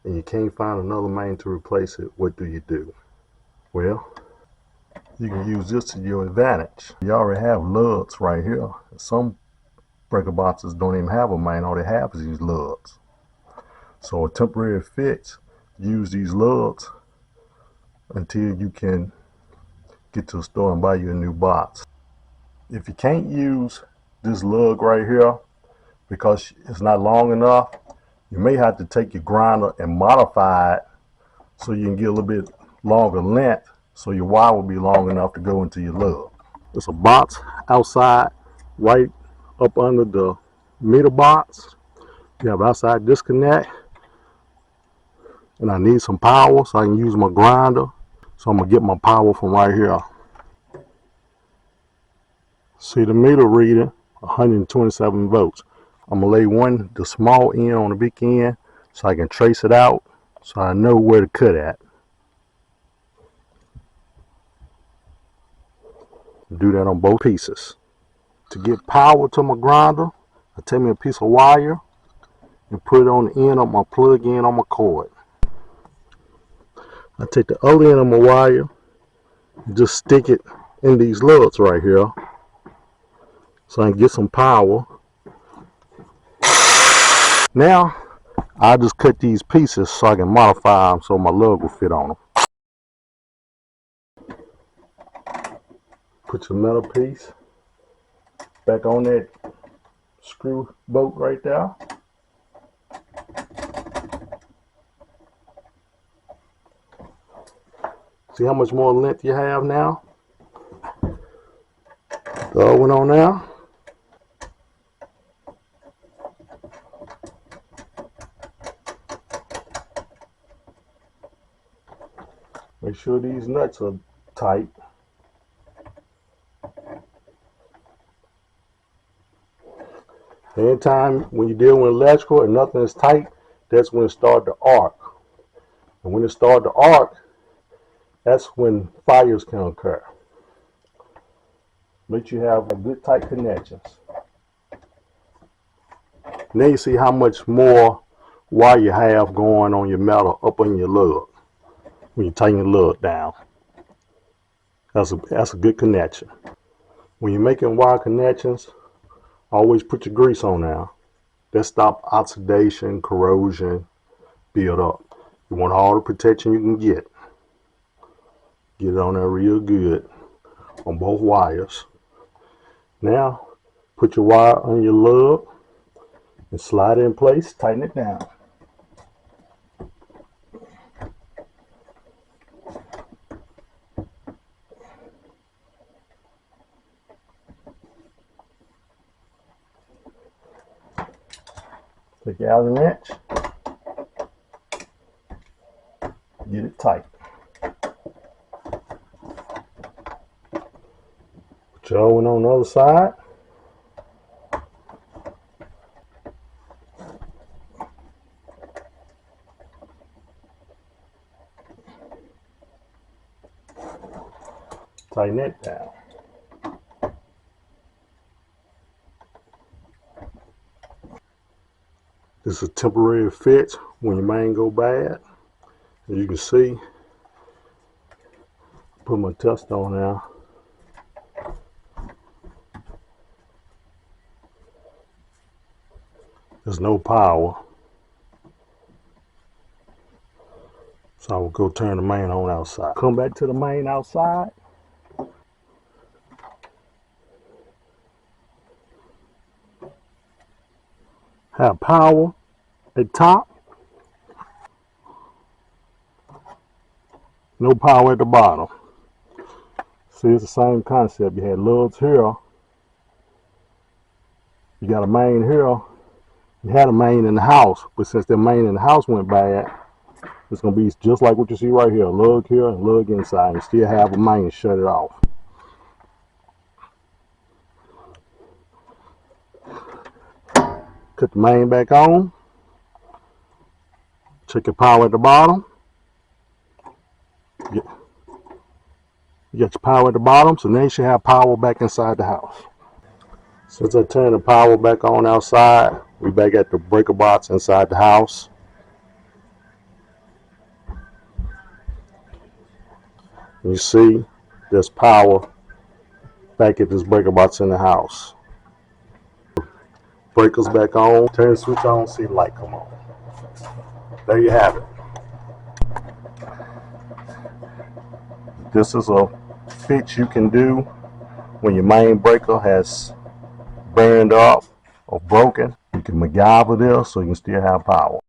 and you can't find another main to replace it, what do? Well, you can use this to your advantage. You already have lugs right here. Some breaker boxes don't even have a main, all they have is these lugs. So a temporary fix, use these lugs until you can get to the store and buy you a new box. If you can't use this lug right here because it's not long enough, you may have to take your grinder and modify it so you can get a little bit longer length, so your wire will be long enough to go into your lug. There's a box outside right up under the meter box. You have outside disconnect, and I need some power so I can use my grinder. So I'm gonna get my power from right here. See the meter reading 127 volts. I'm gonna lay the small end on the big end so I can trace it out so I know where to cut at. Do that on both pieces. To get power to my grinder, I take me a piece of wire and put it on the end of my plug in on my cord. I take the other end of my wire and just stick it in these lugs right here so I can get some power. Now I just cut these pieces so I can modify them so my lug will fit on them. Put your metal piece back on that screw bolt right there. See how much more length you have now? The other one on now. Make sure these nuts are tight. Anytime when you deal with electrical and nothing is tight, that's when it starts to arc. And when it starts to arc, that's when fires can occur. Make sure you have good tight connections. And then you see how much more wire you have going on your metal up on your lug when you tighten your lug down. That's a good connection. When you're making wire connections, always put your grease on now. That stops oxidation, corrosion, build up. You want all the protection you can get. Get it on there real good on both wires. Now, put your wire on your lug and slide it in place, tighten it down. Take your Allen wrench, get it tight. Put your other one on the other side. Tighten it down. This is a temporary fix when your main go bad. As you can see, put my test on now. There's no power. So I will go turn the main on outside. Come back to the main outside. Have power at top. No power at the bottom. See, it's the same concept. You had lugs here. You got a main here. You had a main in the house, but since the main in the house went bad, it's going to be just like what you see right here. Lug here and lug inside. You still have a main, shut it off. Cut the main back on. Check your power at the bottom. You got your power at the bottom, so now you should have power back inside the house. Since I turned the power back on outside, we back at the breaker box inside the house. You see, there's power back at this breaker box in the house. Breakers back on, turn the switch on, see the light come on. There you have it. This is a fix you can do when your main breaker has burned up or broken. You can MacGyver this so you can still have power.